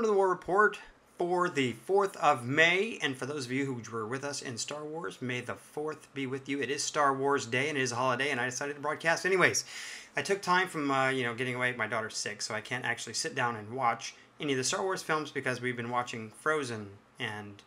welcome to the War Report for the 4th of May. And for those of you who were with us in Star Wars, may the 4th be with you. It is Star Wars Day and it is a holiday, and I decided to broadcast anyways. I took time from, getting away. My daughter's sick, so I can't actually sit down and watch any of the Star Wars films because we've been watching Frozen and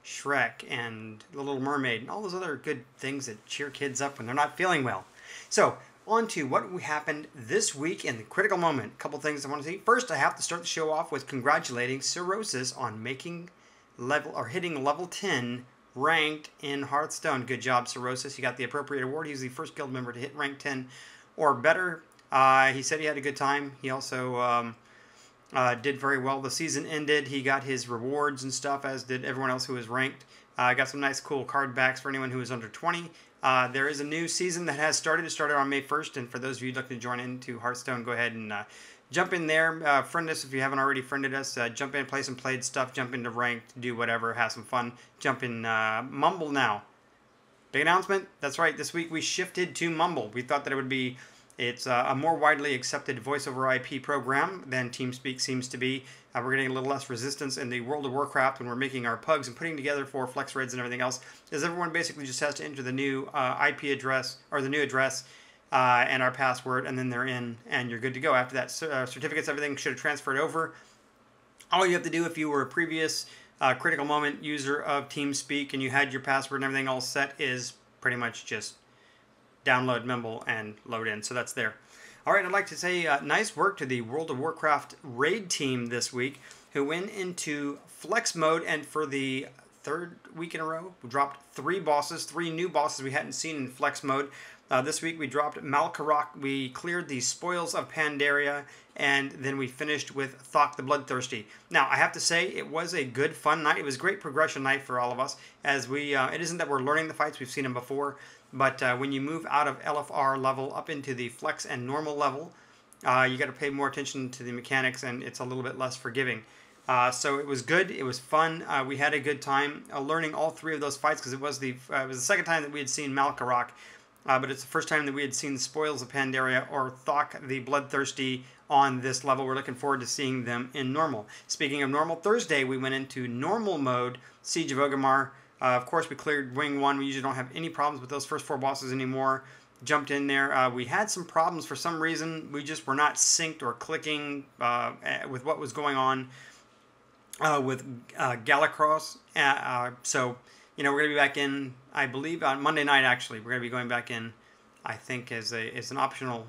Shrek and The Little Mermaid and all those other good things that cheer kids up when they're not feeling well. So, on to what happened this week in the critical moment. A couple things I want to see. First, I have to start the show off with congratulating Cirrhosis on hitting level 10 ranked in Hearthstone. Good job, Cirrhosis. You got the appropriate award. He was the first guild member to hit rank 10 or better. He said he had a good time. He also did very well. The season ended. He got his rewards and stuff, as did everyone else who was ranked. Got some nice cool card backs for anyone who is under 20. There is a new season that has started. It started on May 1st, and for those of you looking to join into Hearthstone, go ahead and jump in there. Friend us if you haven't already friended us. Jump in, play some played stuff, jump into ranked, do whatever, have some fun. Jump in Mumble now. Big announcement. That's right. This week we shifted to Mumble. We thought that it would be... It's a more widely accepted voice over IP program than TeamSpeak seems to be. We're getting a little less resistance in the World of Warcraft when we're making our pugs and putting together for flex raids and everything else, as everyone basically just has to enter the new IP address, or the new address, and our password, and then they're in, and you're good to go. After that, certificates, everything should have transferred over. All you have to do if you were a previous critical moment user of TeamSpeak and you had your password and everything all set is pretty much just download Mumble and load in. So that's there. All right, I'd like to say nice work to the World of Warcraft raid team this week, who went into flex mode, and for the third week in a row, we dropped 3 new bosses we hadn't seen in flex mode. This week we dropped Malkarok, we cleared the Spoils of Pandaria, and then we finished with Thok the Bloodthirsty. Now, I have to say, it was a good, fun night. It was a great progression night for all of us, as we, it isn't that we're learning the fights, we've seen them before, but when you move out of LFR level up into the flex and normal level, you got to pay more attention to the mechanics, and it's a little bit less forgiving. So it was good. It was fun. We had a good time learning all 3 of those fights, because it was the second time that we had seen Malkarok, but it's the first time that we had seen the Spoils of Pandaria or Thok the Bloodthirsty on this level. We're looking forward to seeing them in normal. Speaking of normal, Thursday we went into normal mode, Siege of Orgrimmar. Of course, we cleared Wing 1. We usually don't have any problems with those first 4 bosses anymore. Jumped in there. We had some problems for some reason. We just were not synced or clicking with what was going on with Galacross. So, we're going to be back in, I believe, on Monday night, actually. We're going to be going back in, I think, as an optional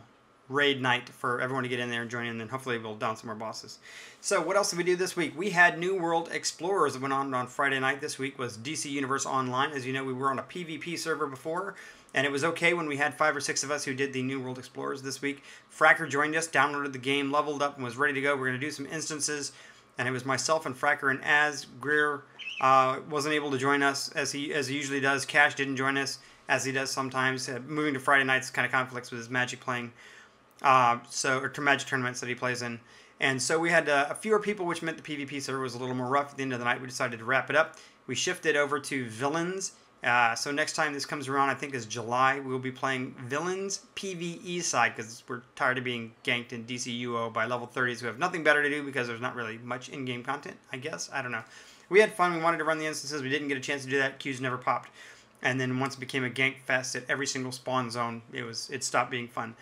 raid night for everyone to get in there and join in, and hopefully we'll down some more bosses. So what else did we do this week? We had New World Explorers that went on Friday night. This week was DC Universe Online. As you know, we were on a PvP server before, and it was okay when we had 5 or 6 of us who did the New World Explorers this week. Fracker joined us, downloaded the game, leveled up, and was ready to go. We're going to do some instances, and it was myself and Fracker, and as Greer wasn't able to join us as he usually does. Cash didn't join us as he does sometimes. Moving to Friday nights kind of conflicts with his Magic playing. Or Magic tournaments that he plays in. And so we had fewer people, which meant the PvP server was a little more rough. At the end of the night, we decided to wrap it up. We shifted over to Villains. So next time this comes around, I think is July, we'll be playing Villains PvE side, because we're tired of being ganked in DCUO by level 30s who have nothing better to do because there's not really much in-game content, I guess. I don't know. We had fun. We wanted to run the instances. We didn't get a chance to do that. Queues never popped. And then once it became a gank fest at every single spawn zone, it stopped being fun.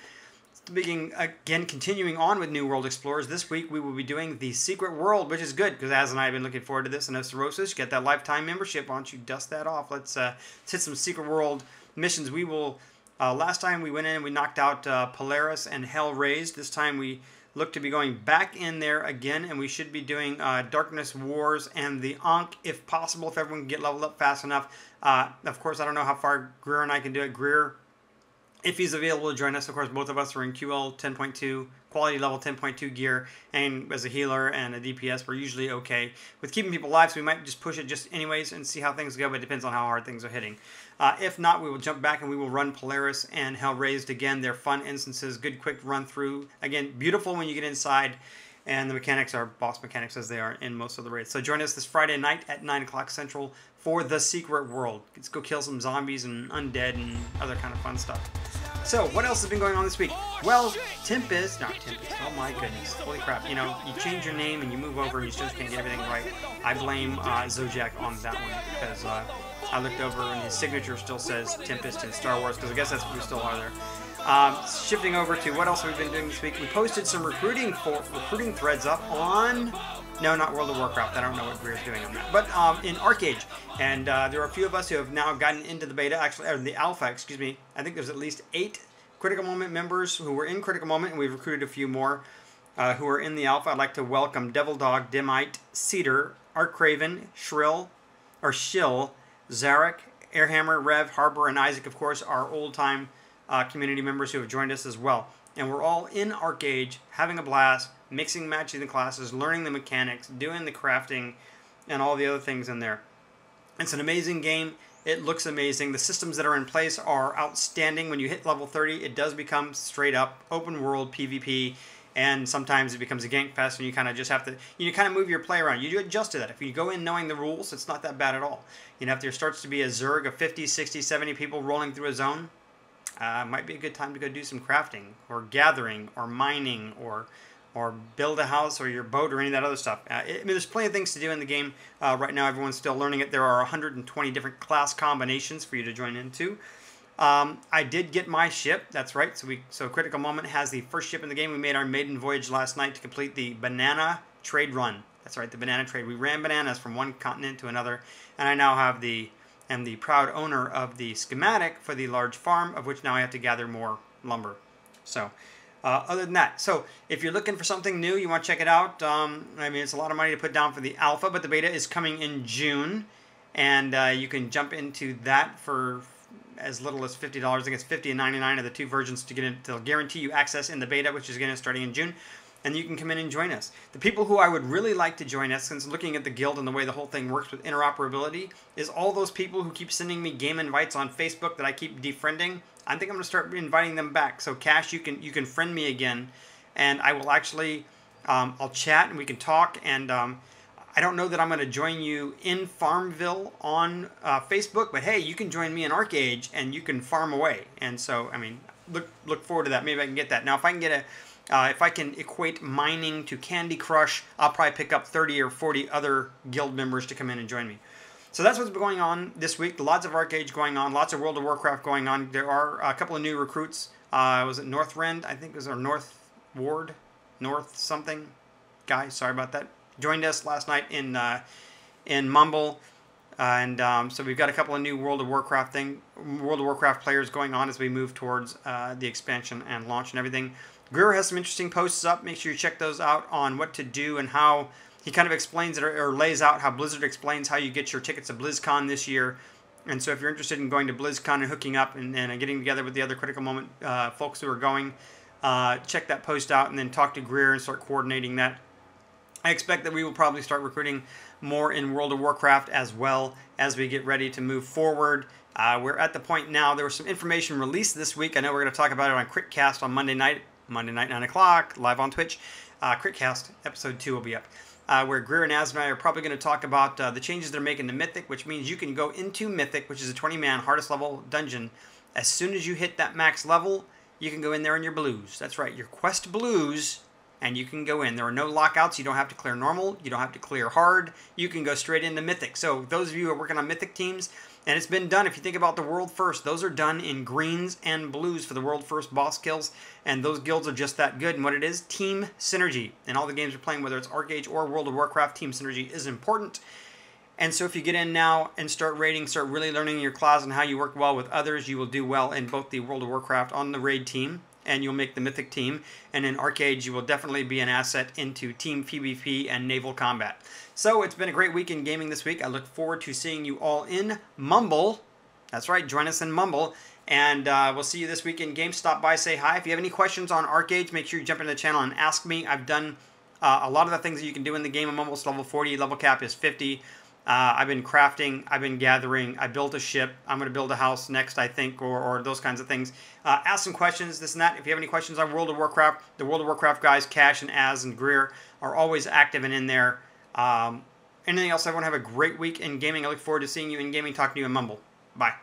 Continuing on with New World Explorers, this week we will be doing the Secret World, which is good, because Az and I have been looking forward to this. And Cirrhosis, you get that lifetime membership. Why don't you dust that off? Let's hit some Secret World missions. We will, last time we went in and we knocked out Polaris and Hell Raised. This time we look to be going back in there again, and we should be doing Darkness Wars and the Ankh, if possible, if everyone can get leveled up fast enough. Of course, I don't know how far Greer and I can do it. Greer, if he's available to join us, of course, both of us are in QL 10.2, quality level 10.2 gear, and as a healer and a DPS, we're usually okay with keeping people alive, so we might just push it just anyways and see how things go, but it depends on how hard things are hitting. If not, we will jump back and we will run Polaris and Hell Raised again. They're fun instances, good quick run through. Again, beautiful when you get inside, and the mechanics are boss mechanics as they are in most of the raids. So join us this Friday night at 9 o'clock Central for the Secret World. Let's go kill some zombies and undead and other kind of fun stuff. So, what else has been going on this week? Well, Tempest, oh my goodness, holy crap. You know, you change your name and you move over and you still can't get everything right. I blame Zodiac on that one because I looked over and his signature still says Tempest in Star Wars, because I guess that's what we still are there. Shifting over to what else have we been doing this week? We posted some recruiting threads up on... No, not World of Warcraft. I don't know what Greer's doing on that. But in ArcAge. And there are a few of us who have now gotten into the beta, actually, or the alpha, excuse me. I think there's at least 8 Critical Moment members who were in Critical Moment, and we've recruited a few more who are in the alpha. I'd like to welcome Devil Dog, Dimite, Cedar, Arcraven, Shill, Zarek, Airhammer, Rev, Harbor, and Isaac, of course, are old-time community members who have joined us as well. And we're all in ArcAge, having a blast, mixing, matching the classes, learning the mechanics, doing the crafting, and all the other things in there. It's an amazing game. It looks amazing. The systems that are in place are outstanding. When you hit level 30, it does become straight up open world PvP, and sometimes it becomes a gank fest, and you kind of just have to, you kind of move your play around. You do adjust to that. If you go in knowing the rules, it's not that bad at all. You know, if there starts to be a Zerg of 50, 60, 70 people rolling through a zone, might be a good time to go do some crafting, or gathering, or mining, or build a house, or your boat, or any of that other stuff. I mean, there's plenty of things to do in the game. Right now, everyone's still learning it. There are 120 different class combinations for you to join into. I did get my ship. That's right. So Critical Moment has the first ship in the game. We made our maiden voyage last night to complete the banana trade run. That's right, the banana trade. We ran bananas from one continent to another, and I now have am the proud owner of the schematic for the large farm, of which now I have to gather more lumber. So, other than that, so if you're looking for something new, you want to check it out. I mean, it's a lot of money to put down for the alpha, but the beta is coming in June, and you can jump into that for as little as $50. I think it's $50 and $99 of the 2 versions to get in. They'll guarantee you access in the beta, which is again starting in June. And you can come in and join us. The people who I would really like to join us, since looking at the guild and the way the whole thing works with interoperability, is all those people who keep sending me game invites on Facebook that I keep defriending. I think I'm going to start inviting them back. So Cash, you can friend me again, and I will actually, I'll chat and we can talk. And I don't know that I'm going to join you in Farmville on Facebook, but hey, you can join me in ArcAge and you can farm away. And so, I mean, look forward to that. Maybe I can get that. Now, if I can get if I can equate mining to Candy Crush, I'll probably pick up 30 or 40 other guild members to come in and join me. So that's what's been going on this week. Lots of ArcAge going on. Lots of World of Warcraft going on. There are a couple of new recruits. Was it Northrend? I think it was our North Ward? North something guy. Sorry about that. Joined us last night in Mumble. So we've got a couple of new World of Warcraft players going on as we move towards the expansion and launch and everything. Greer has some interesting posts up. Make sure you check those out on what to do and how he kind of explains it or lays out how Blizzard explains how you get your tickets to BlizzCon this year. And so if you're interested in going to BlizzCon and hooking up and getting together with the other Critical Moment folks who are going, check that post out and then talk to Greer and start coordinating that. I expect that we will probably start recruiting more in World of Warcraft as well as we get ready to move forward. We're at the point now, there was some information released this week. I know we're going to talk about it on CritCast on Monday night, 9 o'clock, live on Twitch. CritCast, episode 2 will be up. Where Greer and Asmai are probably going to talk about the changes they're making to Mythic, which means you can go into Mythic, which is a 20-man hardest level dungeon. As soon as you hit that max level, you can go in there in your blues. That's right, your quest blues, and you can go in. There are no lockouts. You don't have to clear normal. You don't have to clear hard. You can go straight into Mythic. So those of you who are working on Mythic teams, and it's been done, if you think about the World First, those are done in greens and blues for the World First boss kills, and those guilds are just that good. And what it is, team synergy. In all the games you're playing, whether it's ArcAge or World of Warcraft, team synergy is important. And so if you get in now and start raiding, start really learning your class and how you work well with others, you will do well in both the World of Warcraft on the raid team, and you'll make the Mythic team. And in ArcAge, you will definitely be an asset into team PvP and naval combat. So it's been a great week in gaming this week. I look forward to seeing you all in Mumble. That's right, join us in Mumble. And we'll see you this week in game. Stop by, say hi. If you have any questions on ArcAge, make sure you jump into the channel and ask me. I've done a lot of the things that you can do in the game. I'm almost level 40. Level cap is 50. I've been crafting. I've been gathering. I built a ship. I'm going to build a house next, I think, or those kinds of things. Ask some questions, this and that. If you have any questions on World of Warcraft, the World of Warcraft guys, Cash and Az and Greer, are always active and in there. Anything else, everyone have a great week in gaming. I look forward to seeing you in gaming, talking to you in Mumble. Bye.